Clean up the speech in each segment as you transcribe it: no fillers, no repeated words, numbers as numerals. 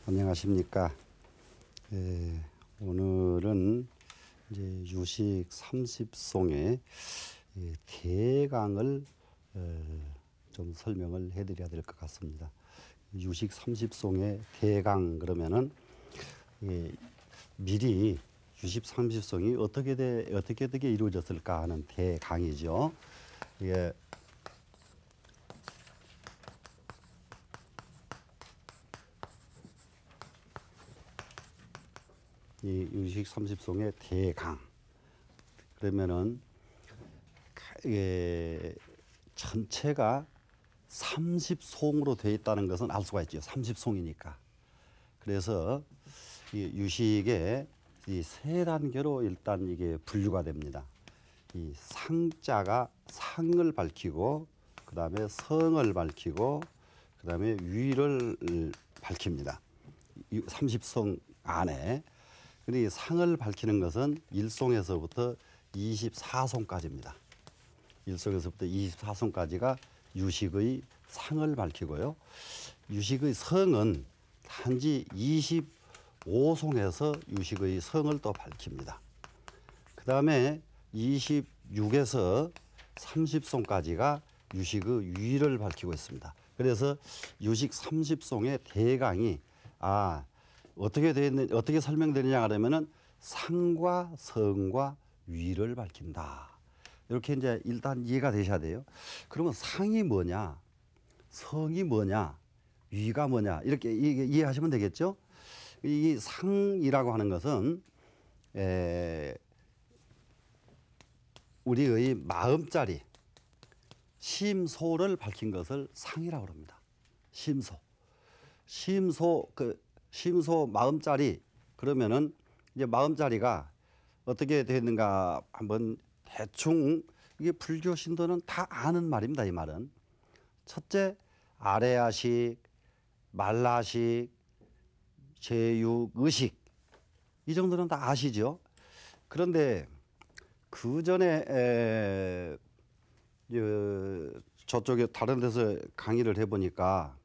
안녕하십니까. 오늘은 이제 유식 30송의 대강을 좀 설명을 해드려야 될 것 같습니다. 유식 30송의 대강 그러면은 미리 유식 30송이 어떻게 이루어졌을까 하는 대강이죠. 이게 이 유식 30송의 대강 그러면은 전체가 30송으로 되어 있다는 것은 알 수가 있죠. 30송이니까. 그래서 이 유식의 이 세 단계로 일단 이게 분류가 됩니다. 이 상자가 상을 밝히고, 그 다음에 성을 밝히고, 그 다음에 위를 밝힙니다. 30송 안에. 근데 이 상을 밝히는 것은 1송에서부터 24송까지입니다. 1송에서부터 24송까지가 유식의 상을 밝히고요. 유식의 성은 단지 25송에서 유식의 성을 또 밝힙니다. 그 다음에 26에서 30송까지가 유식의 위를 밝히고 있습니다. 그래서 유식 30송의 대강이 어떻게 설명되느냐 하면은 상과 성과 위를 밝힌다. 이렇게 이제 일단 이해가 되셔야 돼요. 그러면 상이 뭐냐, 성이 뭐냐, 위가 뭐냐 이렇게 이해하시면 되겠죠. 이 상이라고 하는 것은 우리의 마음자리, 심소를 밝힌 것을 상이라고 합니다. 심소 마음자리 그러면은 이제 마음자리가 어떻게 되는가 한번 대충 이게 불교 신도는 다 아는 말입니다. 이 말은 첫째 아래아식, 말라식, 제육, 의식 이 정도는 다 아시죠. 그런데 그 전에 저쪽에 다른 데서 강의를 해보니까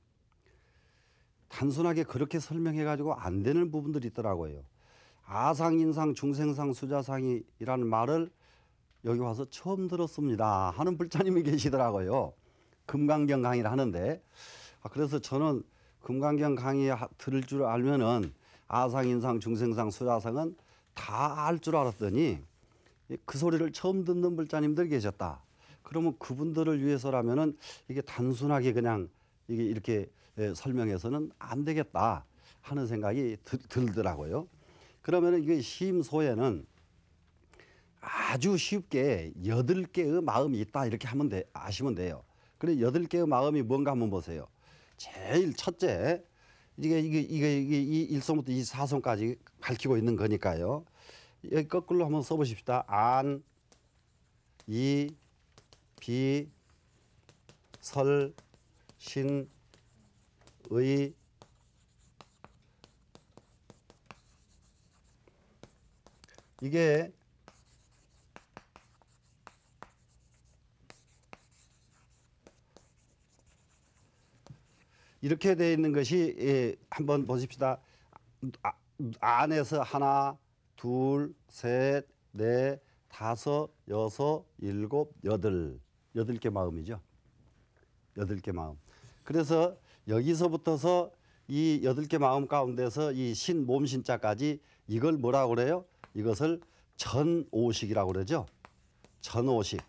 단순하게 그렇게 설명해 가지고 안 되는 부분들이 있더라고요. 아상, 인상, 중생상, 수자상이라는 말을 여기 와서 처음 들었습니다 하는 불자님이 계시더라고요. 금강경 강의를 하는데 그래서 저는 금강경 강의 들을 줄 알면은 아상, 인상, 중생상, 수자상은 다 알 줄 알았더니 그 소리를 처음 듣는 불자님들 계셨다. 그러면 그분들을 위해서라면은 이게 단순하게 그냥 이게 이렇게 설명해서는 안 되겠다 하는 생각이 들더라고요. 그러면은 이게 심소에는 아주 쉽게 8개의 마음이 있다 이렇게 아시면 돼요. 그래 8개의 마음이 뭔가 한번 보세요. 제일 첫째 이게 이 1송부터 24송까지 밝히고 있는 거니까요. 여기 거꾸로 한번 써보십시다. 안, 이, 비, 설, 신, 의, 이게 이렇게 되어 있는 것이 한번 보십시다. 안에서 하나, 둘, 셋, 넷, 다섯, 여섯, 일곱, 여덟. 8개 마음이죠. 8개 마음. 그래서 여기서부터서 이 8개 마음 가운데서 이 몸신자까지 이걸 뭐라고 그래요? 이것을 전오식이라고 그러죠. 전오식.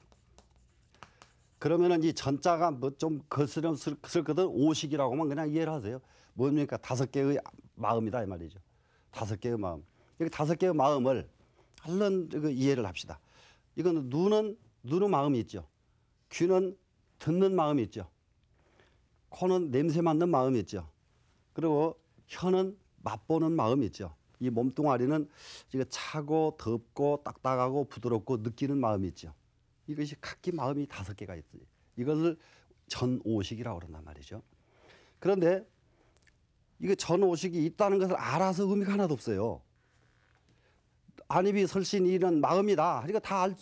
그러면은 이 전자가 뭐 좀 거스름스럽거든 오식이라고 하면 그냥 이해를 하세요. 뭡니까? 5개의 마음이다 이 말이죠. 5개의 마음. 여기 5개의 마음을 얼른 이해를 합시다. 이건 눈은 마음이 있죠. 귀는 듣는 마음이 있죠. 코는 냄새 맡는 마음이 있죠. 그리고 혀는 맛보는 마음이 있죠. 이 몸뚱아리는 이거 차고 덥고 딱딱하고 부드럽고 느끼는 마음이 있죠. 이것이 각기 마음이 5개가 있어요. 이것을 전오식이라고 그런단 말이죠. 그런데 이거 전오식이 있다는 것을 알아서 의미가 하나도 없어요. 안입이 설신이 이런 마음이다. 그러니까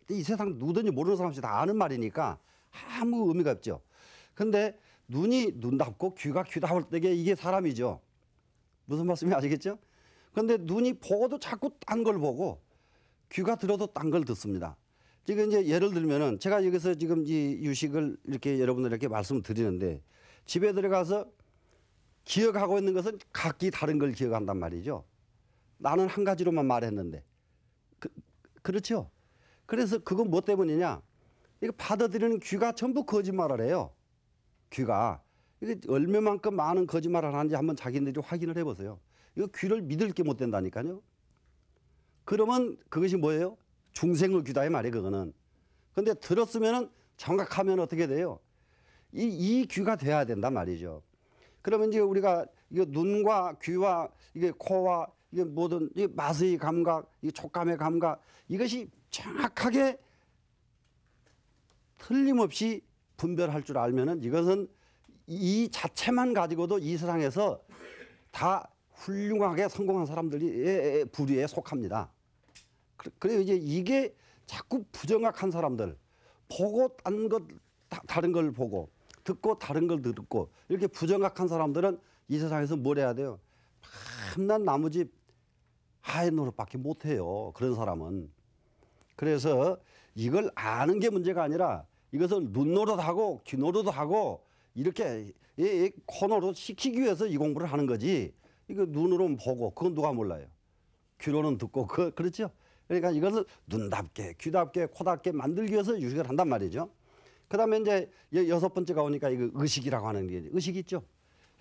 이 세상 누구든지 모르는 사람이 다 아는 말이니까 아무 의미가 없죠. 그런데 눈이 눈답고 귀가 귀답을 때게 이게 사람이죠. 무슨 말씀인지 아시겠죠? 그런데 눈이 보고도 자꾸 딴 걸 보고 귀가 들어도 딴 걸 듣습니다. 지금 이제 예를 들면은 제가 여기서 지금 이 유식을 이렇게 여러분들에게 말씀을 드리는데 집에 들어가서 기억하고 있는 것은 각기 다른 걸 기억한단 말이죠. 나는 한 가지로만 말했는데. 그렇죠? 그래서 그건 뭐 때문이냐? 이거 받아들이는 귀가 전부 거짓말을 해요. 귀가. 이게 얼마만큼 많은 거짓말을 하는지 한번 자기들이 확인을 해보세요. 이거 귀를 믿을 게 못 된다니까요. 그러면 그것이 뭐예요? 중생의 귀다 이 말이에요. 그거는. 근데 들었으면은 정확하면 어떻게 돼요? 이 귀가 돼야 된단 말이죠. 그러면 이제 우리가 이거 눈과 귀와 이게 코와 이게 모든 이 맛의 감각, 이 촉감의 감각 이것이 정확하게 틀림없이 분별할 줄 알면은 이것은 이 자체만 가지고도 이 세상에서 다 훌륭하게 성공한 사람들이 부류에 속합니다. 그래서 이제 이게 자꾸 부정확한 사람들 보고 딴 것 다른 걸 보고 듣고 다른 걸 듣고 이렇게 부정확한 사람들은 이 세상에서 뭘 해야 돼요? 밤낮 나무집 하얀 노릇밖에 못해요. 그런 사람은. 그래서 이걸 아는 게 문제가 아니라 이것을 눈노릇하고 귀노릇하고 이렇게 코노릇 시키기 위해서 이 공부를 하는 거지. 이거 눈으로는 보고 그건 누가 몰라요. 귀로는 듣고 그렇죠. 그러니까 이것을 눈답게 귀답게 코답게 만들기 위해서 유식을 한단 말이죠. 그다음에 이제 여섯 번째가 오니까 이거 의식이라고 하는 게 의식 있죠.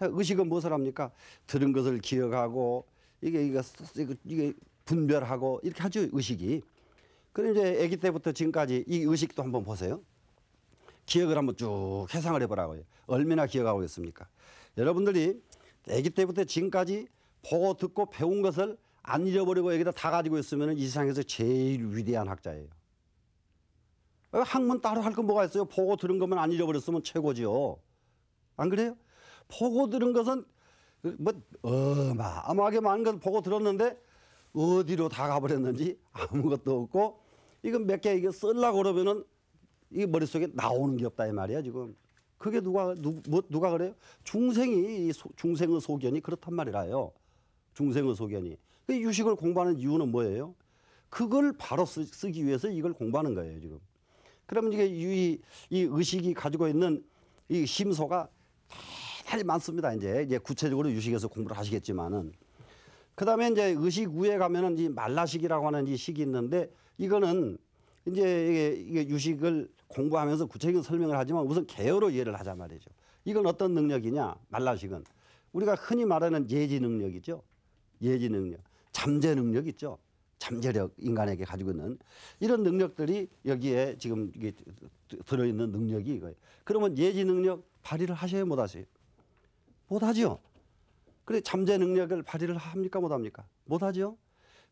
의식은 무엇을 합니까? 들은 것을 기억하고 이게 분별하고 이렇게 하죠. 의식이. 그럼 이제 아기 때부터 지금까지 이 의식도 한번 보세요. 기억을 한번 쭉 회상을 해보라고요. 얼마나 기억하고 있습니까? 여러분들이 아기 때부터 지금까지 보고 듣고 배운 것을 안 잃어버리고 여기다 다 가지고 있으면 이 세상에서 제일 위대한 학자예요. 학문 따로 할 건 뭐가 있어요? 보고 들은 것만 안 잃어버렸으면 최고지요. 안 그래요? 보고 들은 것은 뭐 어마어마하게 많은 걸 보고 들었는데 어디로 다 가버렸는지 아무것도 없고 이건 몇 개 이게 쓰려고 그러면은 이 머릿속에 나오는 게 없다 이 말이야 지금. 그게 누가 그래요? 중생의 소견이 그렇단 말이라요. 중생의 소견이. 그 유식을 공부하는 이유는 뭐예요? 그걸 바로 쓰기 위해서 이걸 공부하는 거예요 지금. 그러면 이게 이 의식이 가지고 있는 이 심소가 대단히 많습니다. 이제 구체적으로 유식에서 공부를 하시겠지만은. 그 다음에 이제 의식 위에 가면은 이 말라식이라고 하는 이 식이 있는데 이거는 이제 이게 유식을 공부하면서 구체적인 설명을 하지만 우선 개요로 이해를 하자 말이죠. 이건 어떤 능력이냐? 말라식은. 우리가 흔히 말하는 예지 능력이죠. 예지 능력. 잠재 능력 있죠. 잠재력 인간에게 가지고 있는 이런 능력들이 여기에 지금 이게 들어있는 능력이 이거예요. 그러면 예지 능력 발휘를 하셔야 못 하세요? 못 하죠. 그래 잠재 능력을 발휘를 합니까 못 합니까? 못 하죠.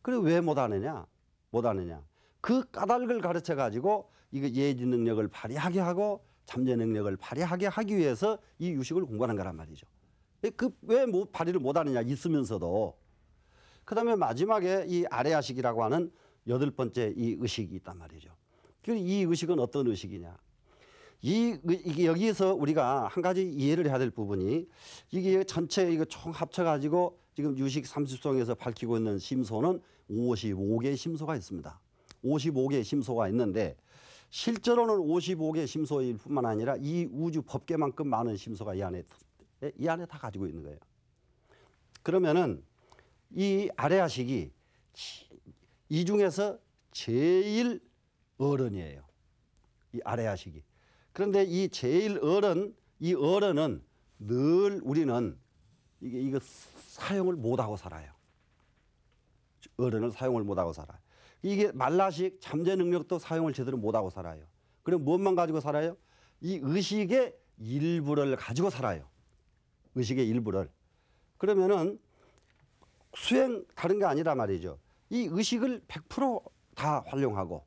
그래 왜 못 하느냐? 못 하느냐? 그 까닭을 가르쳐 가지고 이거 예지 능력을 발휘하게 하고 잠재 능력을 발휘하게 하기 위해서 이 유식을 공부하는 거란 말이죠. 그 왜 발휘를 못 하느냐 있으면서도. 그다음에 마지막에 이 아레아식이라고 하는 여덟 번째 이 의식이 있단 말이죠. 이 의식은 어떤 의식이냐? 이게 여기에서 우리가 한 가지 이해를 해야 될 부분이 이게 전체 이거 총 합쳐가지고 지금 유식 30송에서 밝히고 있는 심소는 55개의 심소가 있습니다. 55개의 심소가 있는데 실제로는 55개의 심소일 뿐만 아니라 이 우주 법계만큼 많은 심소가 이 안에 다 가지고 있는 거예요. 그러면은 이 아레아식이 이 중에서 제일 어른이에요. 이 아레아식이. 그런데 이 제일 이 어른은 늘 우리는 이거 사용을 못하고 살아요. 어른을 사용을 못하고 살아요. 이게 말라식 잠재 능력도 사용을 제대로 못하고 살아요. 그럼 무엇만 가지고 살아요? 이 의식의 일부를 가지고 살아요. 의식의 일부를. 그러면은 다른 게 아니라 말이죠. 이 의식을 100% 다 활용하고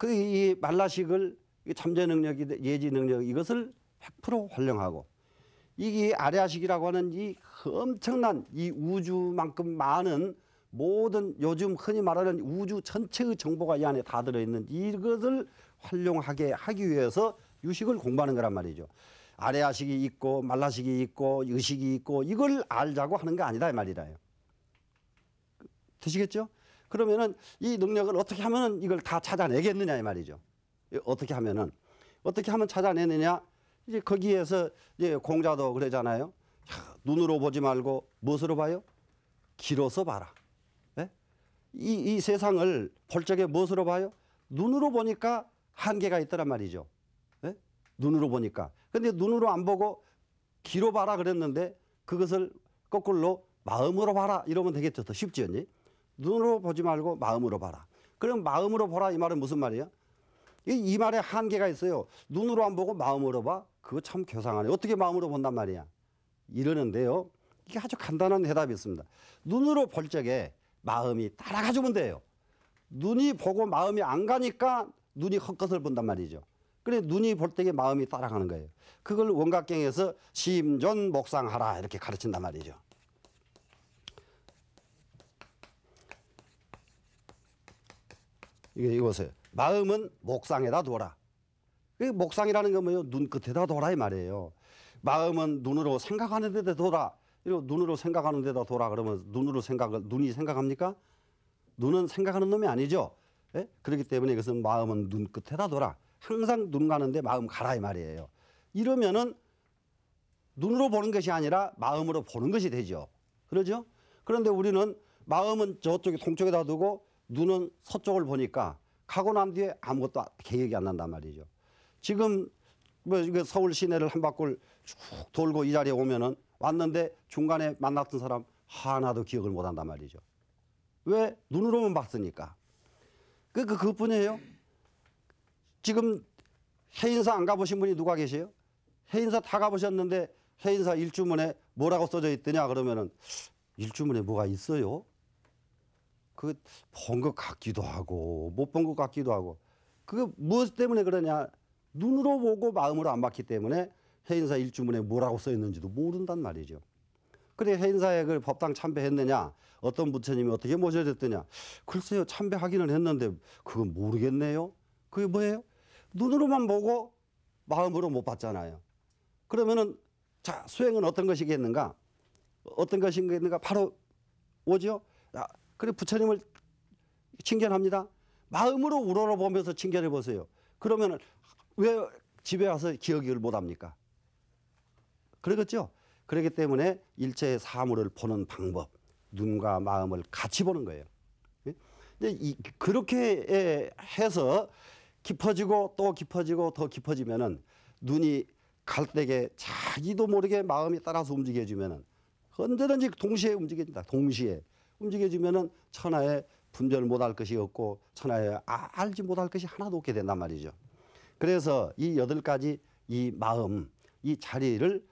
이 말라식을 잠재 능력이 예지 능력 이것을 100% 활용하고 이게 아레아식이라고 하는 이 엄청난 이 우주만큼 많은 모든 요즘 흔히 말하는 우주 전체의 정보가 이 안에 다 들어있는 이것을 활용하게 하기 위해서 유식을 공부하는 거란 말이죠. 아래아식이 있고 말라식이 있고 의식이 있고 이걸 알자고 하는 게 아니다 이 말이라요. 되시겠죠? 그러면은 이 능력을 어떻게 하면 이걸 다 찾아내겠느냐 이 말이죠. 어떻게 하면 찾아내느냐? 이제 거기에서 이제 공자도 그러잖아요. 눈으로 보지 말고 무엇으로 봐요? 귀로서 봐라. 네? 이 세상을 볼 적에 무엇으로 봐요? 눈으로 보니까 한계가 있더란 말이죠. 네? 눈으로 보니까. 근데 눈으로 안 보고 귀로 봐라 그랬는데 그것을 거꾸로 마음으로 봐라 이러면 되겠죠. 더 쉽지 않니? 눈으로 보지 말고 마음으로 봐라. 그럼 마음으로 보라 이 말은 무슨 말이야? 이 말에 한계가 있어요. 눈으로 안 보고 마음으로 봐? 그거 참 교상하네. 어떻게 마음으로 본단 말이야? 이러는데요. 이게 아주 간단한 대답이 있습니다. 눈으로 볼 적에 마음이 따라가 주면 돼요. 눈이 보고 마음이 안 가니까 눈이 헛것을 본단 말이죠. 그래 눈이 볼 때에 마음이 따라가는 거예요. 그걸 원각경에서 심존 목상하라 이렇게 가르친단 말이죠. 이거세요. 마음은 목상에다 둬라. 목상이라는 건 뭐예요? 눈 끝에다 둬라 이 말이에요. 마음은 눈으로 생각하는 데다 둬라. 이거 눈으로 생각하는 데다 둬라 그러면 눈이 생각합니까? 눈은 생각하는 놈이 아니죠. 예? 그렇기 때문에 이것은 마음은 눈 끝에다 둬라. 항상 눈 가는데 마음 가라 이 말이에요. 이러면은 눈으로 보는 것이 아니라 마음으로 보는 것이 되죠. 그러죠? 그런데 우리는 마음은 저쪽에 동쪽에다 두고 눈은 서쪽을 보니까 가고 난 뒤에 아무것도 계획이 안 난단 말이죠. 지금 뭐 서울 시내를 한 바퀴 쭉 돌고 이 자리에 오면은 왔는데 중간에 만났던 사람 하나도 기억을 못 한단 말이죠. 왜? 눈으로만 봤으니까. 그것뿐이에요. 지금 해인사 안 가보신 분이 누가 계세요? 해인사 다 가보셨는데 해인사 일주문에 뭐라고 써져 있더냐 그러면은 일주문에 뭐가 있어요? 그 본 것 같기도 하고 못 본 것 같기도 하고 그게 무엇 때문에 그러냐? 눈으로 보고 마음으로 안 봤기 때문에 해인사 일주문에 뭐라고 써 있는지도 모른단 말이죠. 그래 해인사에 그 법당 참배했느냐? 어떤 부처님이 어떻게 모셔졌더냐? 글쎄요 참배하기는 했는데 그건 모르겠네요. 그게 뭐예요? 눈으로만 보고 마음으로 못 봤잖아요. 그러면은 자 수행은 어떤 것이겠는가? 어떤 것이겠는가? 바로 오죠. 그래 부처님을 칭견합니다. 마음으로 우러러보면서 칭견해 보세요. 그러면은 왜 집에 와서 기억을 못합니까? 그러겠죠. 그렇기 때문에 일체의 사물을 보는 방법, 눈과 마음을 같이 보는 거예요. 그렇게 해서 깊어지고 또 깊어지고 더 깊어지면은 눈이 갈대게 자기도 모르게 마음이 따라서 움직여주면은 언제든지 동시에 움직여진다. 동시에 움직여주면은 천하에 분별 못할 것이 없고 천하에 알지 못할 것이 하나도 없게 된단 말이죠. 그래서 이 8가지 이 마음, 이 자리를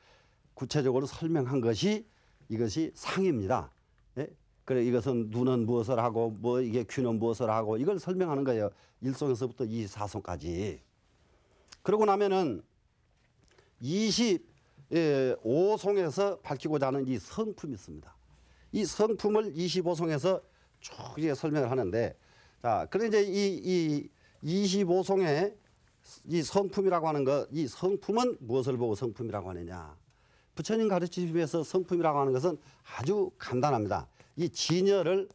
구체적으로 설명한 것이 이것이 상입니다. 예? 그래 이것은 눈은 무엇을 하고 뭐 이게 귀는 무엇을 하고 이걸 설명하는 거예요. 1송에서부터 24송까지. 그러고 나면은 25송에서 밝히고자 하는 이 성품이 있습니다. 이 성품을 25송에서 쭉 이제 설명을 하는데 자, 그래 이제 이 25송에 이 성품이라고 하는 것, 이 성품은 무엇을 보고 성품이라고 하느냐? 부처님 가르치심에서 성품이라고 하는 것은 아주 간단합니다. 이 진여를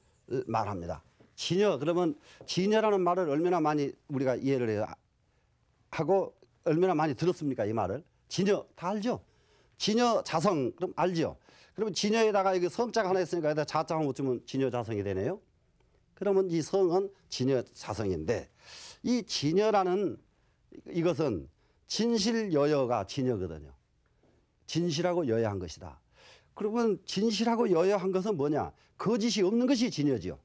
말합니다. 진여 그러면 진여라는 말을 얼마나 많이 우리가 이해를 해요? 하고 얼마나 많이 들었습니까? 이 말을 진여 다 알죠? 진여 자성 그럼 알죠? 그러면 진여에다가 이게 성자가 하나 있으니까 여기다 자자를 붙이면 진여 자성이 되네요. 그러면 이 성은 진여 자성인데 이 진여라는 이것은 진실여여가 진여거든요. 진실하고 여여한 것이다. 그러면 진실하고 여여한 것은 뭐냐? 거짓이 없는 것이 진여지요.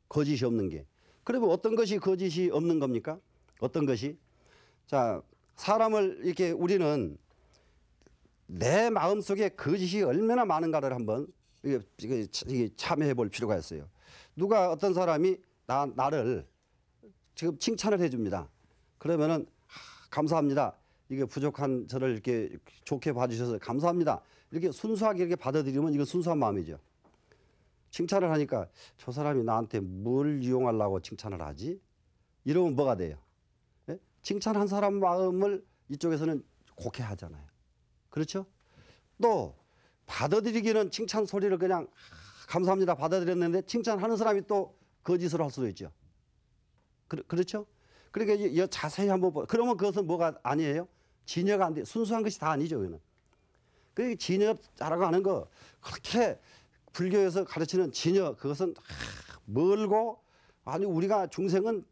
거짓이 없는 게. 그러면 어떤 것이 거짓이 없는 겁니까? 어떤 것이? 자, 사람을 이렇게 우리는 내 마음속에 거짓이 얼마나 많은가를 한번 참여해 볼 필요가 있어요. 누가 어떤 사람이 나를 지금 칭찬을 해줍니다. 그러면은 감사합니다. 이게 부족한 저를 이렇게 좋게 봐주셔서 감사합니다. 이렇게 순수하게 이렇게 받아들이면 이거 순수한 마음이죠. 칭찬을 하니까 저 사람이 나한테 뭘 이용하려고 칭찬을 하지? 이러면 뭐가 돼요? 예? 칭찬한 사람 마음을 이쪽에서는 곡해하잖아요. 그렇죠? 또 받아들이기는 칭찬 소리를 그냥 감사합니다 받아들였는데 칭찬하는 사람이 또 거짓을 할 수도 있죠. 그렇죠? 그러니까 이 자세히 한번 그러면 그것은 뭐가 아니에요? 진여가 안 돼. 순수한 것이 다 아니죠. 그거는. 그 진여라고 하는 거 그렇게 불교에서 가르치는 진여 그것은 멀고 아니 우리가 중생은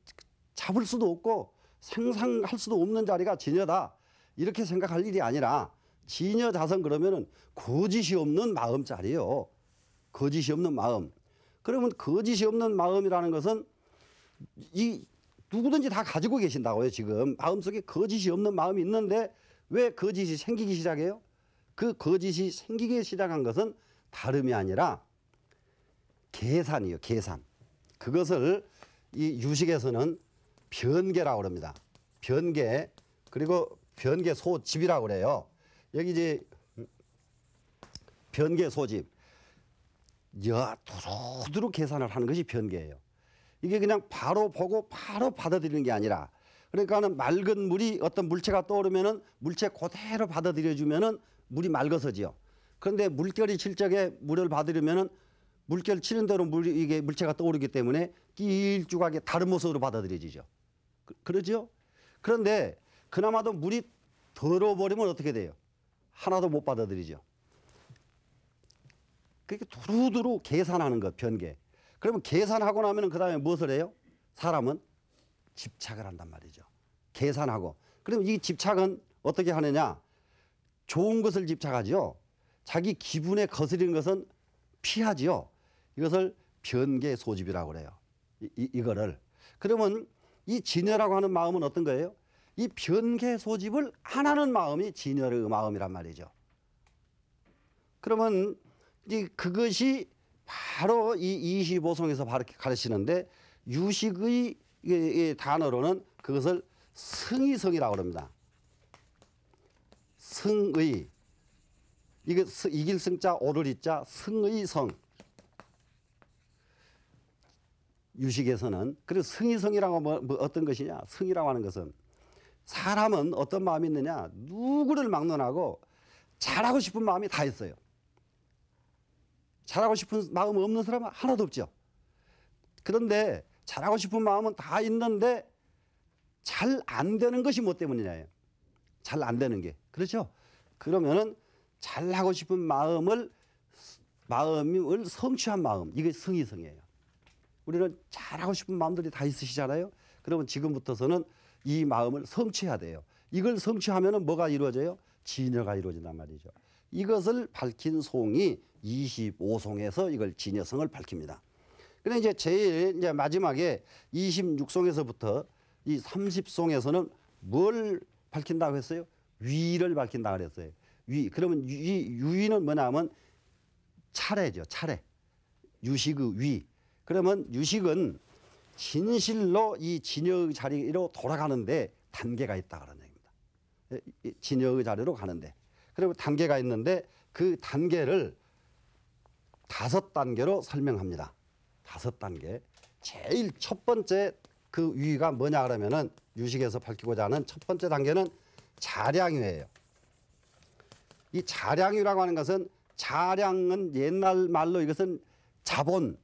잡을 수도 없고 상상할 수도 없는 자리가 진여다. 이렇게 생각할 일이 아니라 진여자성 그러면은 거짓이 없는 마음짜리요. 거짓이 없는 마음. 그러면 거짓이 없는 마음이라는 것은 이 누구든지 다 가지고 계신다고요. 지금 마음속에 거짓이 없는 마음이 있는데 왜 거짓이 생기기 시작해요? 그 거짓이 생기기 시작한 것은 다름이 아니라 계산이에요. 계산. 그것을 이 유식에서는 변계라고 합니다. 변계 그리고 변계 소집이라고 그래요. 여기 이제 변계 소집. 두루두루 계산을 하는 것이 변계예요. 이게 그냥 바로 보고 바로 받아들이는 게 아니라 그러니까는 맑은 물이 어떤 물체가 떠오르면은 물체 그대로 받아들여주면은 물이 맑아서지요. 그런데 물결이 칠 적에 물을 받으려면은 물결 치는 대로 이게 물체가 떠오르기 때문에 길쭉하게 다른 모습으로 받아들여지죠. 그러죠? 그런데 그나마도 물이 더러워버리면 어떻게 돼요? 하나도 못 받아들이죠. 그렇게 두루두루 계산하는 것, 변계. 그러면 계산하고 나면 그 다음에 무엇을 해요? 사람은 집착을 한단 말이죠. 계산하고. 그럼 이 집착은 어떻게 하느냐? 좋은 것을 집착하죠. 자기 기분에 거스리는 것은 피하지요. 이것을 변계 소집이라고 그래요. 이거를. 그러면 이 진여라고 하는 마음은 어떤 거예요? 이 변계 소집을 안 하는 마음이 진여의 마음이란 말이죠. 그러면 이제 그것이 바로 이 25송에서 가르치는데 유식의 단어로는 그것을 승의성이라고 합니다. 승의. 이게 이길 승자 오를 이자 승의성. 유식에서는 그래서 승의성이라고 뭐 어떤 것이냐? 승이라고 하는 것은 사람은 어떤 마음이 있느냐? 누구를 막론하고 잘하고 싶은 마음이 다 있어요. 잘하고 싶은 마음 없는 사람은 하나도 없죠. 그런데 잘하고 싶은 마음은 다 있는데 잘 안 되는 것이 뭐 때문이냐예요. 잘 안 되는 게. 그렇죠? 그러면은 잘하고 싶은 마음을 성취한 마음. 이게 승의성이에요. 우리는 잘하고 싶은 마음들이 다 있으시잖아요. 그러면 지금부터서는 이 마음을 성취해야 돼요. 이걸 성취하면은 뭐가 이루어져요? 진여가 이루어진단 말이죠. 이것을 밝힌 송이 25송에서 이걸 진여성을 밝힙니다. 그런데 이제 제일 이제 마지막에 26송에서부터 이 30송에서는 뭘 밝힌다고 했어요? 위를 밝힌다고 그랬어요. 위. 그러면 위는 뭐냐면 차례죠. 차례. 유식의 위. 그러면 유식은 진실로 이 진여의 자리로 돌아가는데 단계가 있다 그런 얘기입니다. 진여의 자리로 가는데. 그리고 단계가 있는데 그 단계를 5단계로 설명합니다. 5단계. 제일 첫 번째 그 위가 뭐냐 그러면은 유식에서 밝히고자 하는 첫 번째 단계는 자량위예요. 이 자량위라고 하는 것은 자량은 옛날 말로 이것은 자본,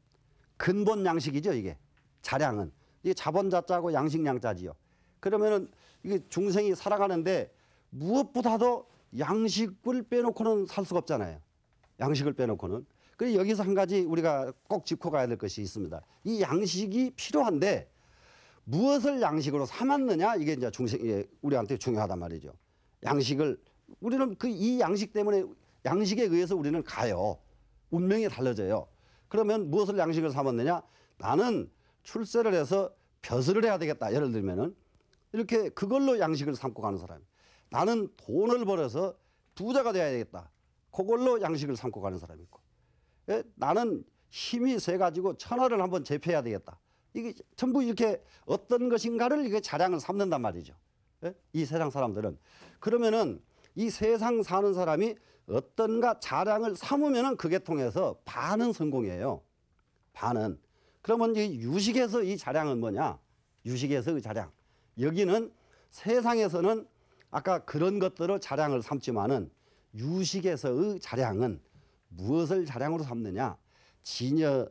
근본 양식이죠. 이게 자량은 이게 자본 자자고 양식 양자지요. 그러면은 이게 중생이 살아가는데 무엇보다도 양식을 빼놓고는 살 수가 없잖아요. 양식을 빼놓고는. 그래서 여기서 한 가지 우리가 꼭 짚고 가야 될 것이 있습니다. 이 양식이 필요한데 무엇을 양식으로 삼았느냐 이게 이제 우리한테 중요하단 말이죠. 양식을 우리는 이 양식 때문에 양식에 의해서 우리는 가요. 운명이 달라져요. 그러면 무엇을 양식을 삼았느냐? 나는 출세를 해서 벼슬을 해야 되겠다. 예를 들면은 이렇게 그걸로 양식을 삼고 가는 사람. 나는 돈을 벌어서 부자가 돼야 되겠다. 그걸로 양식을 삼고 가는 사람이 있고. 나는 힘이 세 가지고 천하를 한번 제패해야 되겠다. 이게 전부 이렇게 어떤 것인가를 이게 자량을 삼는단 말이죠. 이 세상 사람들은. 그러면은 이 세상 사는 사람이 어떤가 자량을 삼으면은 그게 통해서 반은 성공이에요. 반은. 그러면 이 유식에서 이 자량은 뭐냐? 유식에서의 자량. 여기는 세상에서는 아까 그런 것들을 자량을 삼지만은 유식에서의 자량은 무엇을 자량으로 삼느냐? 진여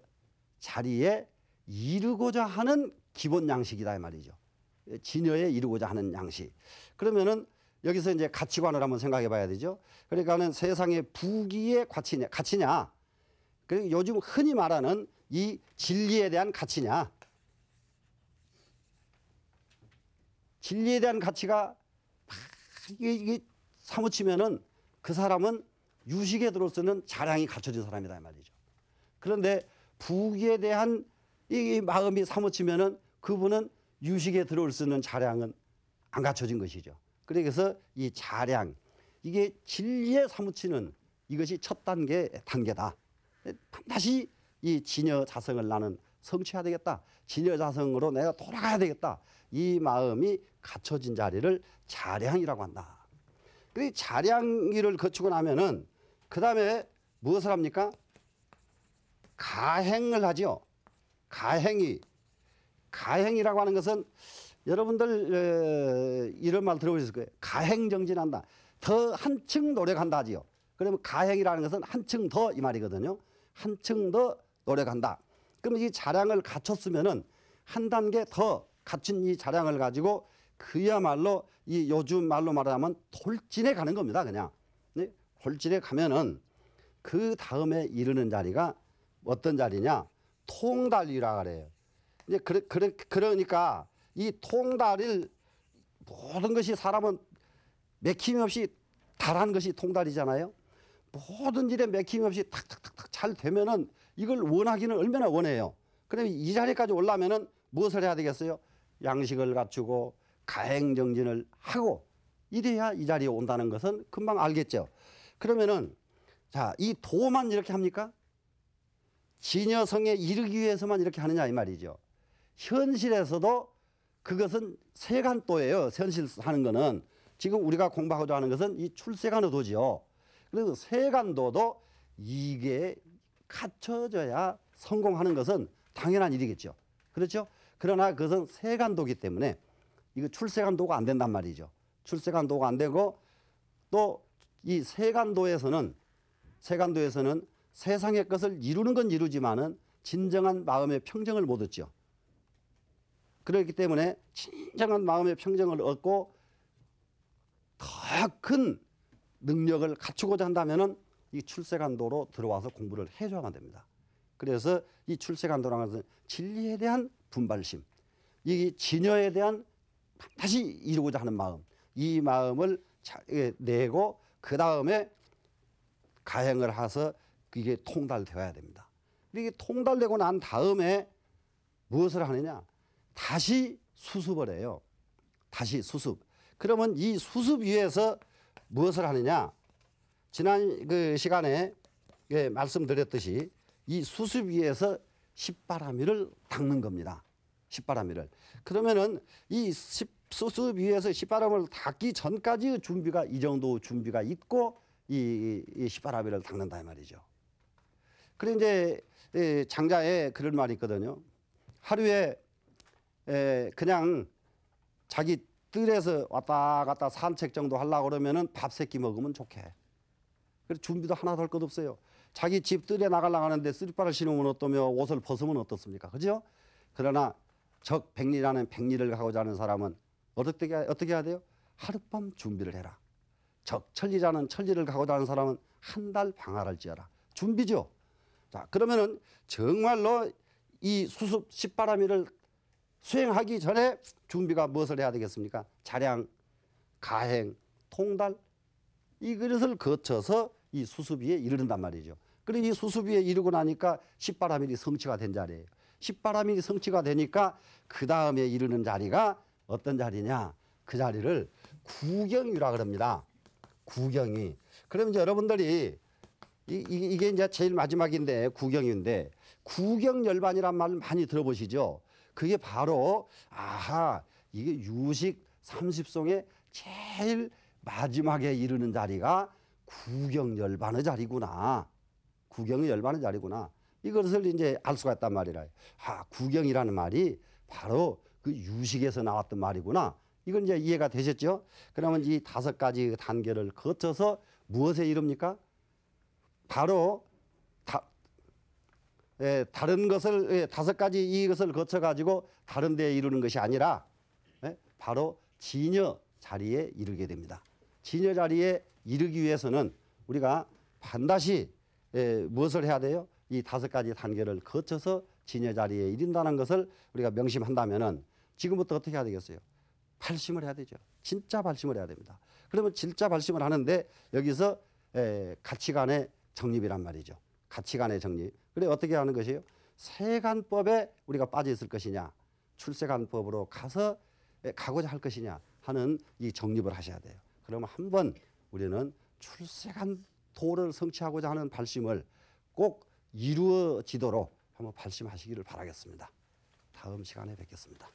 자리에 이르고자 하는 기본 양식이다 이 말이죠. 진여에 이르고자 하는 양식. 그러면은 여기서 이제 가치관을 한번 생각해 봐야 되죠. 그러니까는 세상의 부귀의 가치냐? 그리고 요즘 흔히 말하는 이 진리에 대한 가치냐? 진리에 대한 가치가 이게 사무치면은 그 사람은 유식에 들어서는 자량이 갖춰진 사람이다 이 말이죠. 그런데 부귀에 대한 이 마음이 사무치면은 그분은 유식에 들어올 수 있는 자량은 안 갖춰진 것이죠. 그래서 이 자량, 이게 진리에 사무치는 이것이 첫 단계다. 반드시 이 진여 자성을 나는 성취해야 되겠다. 진여 자성으로 내가 돌아가야 되겠다. 이 마음이 갖춰진 자리를 자량이라고 한다. 그 자량이를 거치고 나면은 그 다음에 무엇을 합니까? 가행을 하죠. 가행이라고 하는 것은 여러분들 이런 말 들어보셨을 거예요. 가행정진한다. 더 한층 노력한다 하지요. 그러면 가행이라는 것은 한층 더 이 말이거든요. 한층 더 노력한다. 그러면 이 자량을 갖췄으면은 한 단계 더 갖춘 이 자량을 가지고 그야말로 이 요즘 말로 말하면 돌진에 가는 겁니다. 그냥. 네? 돌진에 가면은 그 다음에 이르는 자리가 어떤 자리냐? 통달이라 그래요. 이제 그러니까 이 통달을 모든 것이 사람은 맥힘없이 달한 것이 통달이잖아요. 모든 일에 맥힘없이 탁탁탁탁 잘 되면은 이걸 원하기는 얼마나 원해요. 그러면 이 자리까지 올라면은 무엇을 해야 되겠어요? 양식을 갖추고 가행정진을 하고 이래야 이 자리에 온다는 것은 금방 알겠죠. 그러면은 자, 이 도만 이렇게 합니까? 진여성에 이르기 위해서만 이렇게 하느냐 이 말이죠. 현실에서도 그것은 세간도예요. 현실 하는 거는 지금 우리가 공부하고자 하는 것은 이 출세간의 도지요. 그래서 세간도도 이게 갖춰져야 성공하는 것은 당연한 일이겠죠. 그렇죠? 그러나 그것은 세간도기 때문에 이거 출세간도가 안 된단 말이죠. 출세간도가 안 되고 또 이 세간도에서는 세상의 것을 이루는 건 이루지만은 진정한 마음의 평정을 못 얻죠. 그렇기 때문에 진정한 마음의 평정을 얻고 더 큰 능력을 갖추고자 한다면은 이 출세간도로 들어와서 공부를 해줘야만 됩니다. 그래서 이 출세간도라는 것은 진리에 대한 분발심, 이 진여에 대한 다시 이루고자 하는 마음, 이 마음을 내고 그 다음에 가행을 해서 이게 통달되어야 됩니다. 이게 통달되고 난 다음에 무엇을 하느냐? 다시 수습을 해요. 다시 수습. 그러면 이 수습 위에서 무엇을 하느냐? 지난 그 시간에 말씀드렸듯이 이 수습 위에서 십바라미를 닦는 겁니다. 십바라미를. 그러면은 이 수습 위에서 십바라미를 닦기 전까지 준비가 이 정도 준비가 있고 이 십바라미를 닦는다 이 말이죠. 그래 이제 장자에 그런 말이 있거든요. 하루에 그냥 자기 뜰에서 왔다 갔다 산책 정도 하려고 그러면은 밥 세 끼 먹으면 좋게. 그래서 준비도 하나도 할 것 없어요. 자기 집 뜰에 나가려고 하는데 쓰리바를 신으면 어떠며 옷을 벗으면 어떻습니까? 그죠? 그러나 적백리라는 백리를 가고자 하는 사람은 어떻게 해야 돼요? 하룻밤 준비를 해라. 적천리라는 천리를 가고자 하는 사람은 한 달 방할할지어라. 준비죠. 자, 그러면은 정말로 이 수습 십바라미를 수행하기 전에 준비가 무엇을 해야 되겠습니까? 자량, 가행, 통달 이것을 거쳐서 이 수습위에 이르른단 말이죠. 그리고 이 수습위에 이르고 나니까 십바라밀이 성취가 된 자리예요. 십바라밀이 성취가 되니까 그 다음에 이르는 자리가 어떤 자리냐? 그 자리를 구경이라 그럽니다. 구경이. 그럼 이제 여러분들이 이게 이제 제일 마지막인데 구경인데 구경열반이란 말을 많이 들어보시죠? 그게 바로 이게 유식 30송의 제일 마지막에 이르는 자리가 구경열반의 자리구나. 구경의 열반의 자리구나. 이것을 이제 알 수가 있단 말이라. 구경이라는 말이 바로 그 유식에서 나왔던 말이구나. 이건 이제 이해가 되셨죠? 그러면 이 5가지 단계를 거쳐서 무엇에 이릅니까? 바로 다른 것을 5가지 이것을 거쳐 가지고 다른 데에 이르는 것이 아니라 바로 진여 자리에 이르게 됩니다. 진여 자리에 이르기 위해서는 우리가 반드시 무엇을 해야 돼요? 이 5가지 단계를 거쳐서 진여 자리에 이른다는 것을 우리가 명심한다면은 지금부터 어떻게 해야 되겠어요? 발심을 해야 되죠. 진짜 발심을 해야 됩니다. 그러면 진짜 발심을 하는데 여기서 가치관의 정립이란 말이죠. 가치관의 정립. 그래 어떻게 하는 것이에요? 세간법에 우리가 빠져 있을 것이냐, 출세간법으로 가고자 할 것이냐 하는 이 정립을 하셔야 돼요. 그러면 한번 우리는 출세간도를 성취하고자 하는 발심을 꼭 이루어지도록 한번 발심하시기를 바라겠습니다. 다음 시간에 뵙겠습니다.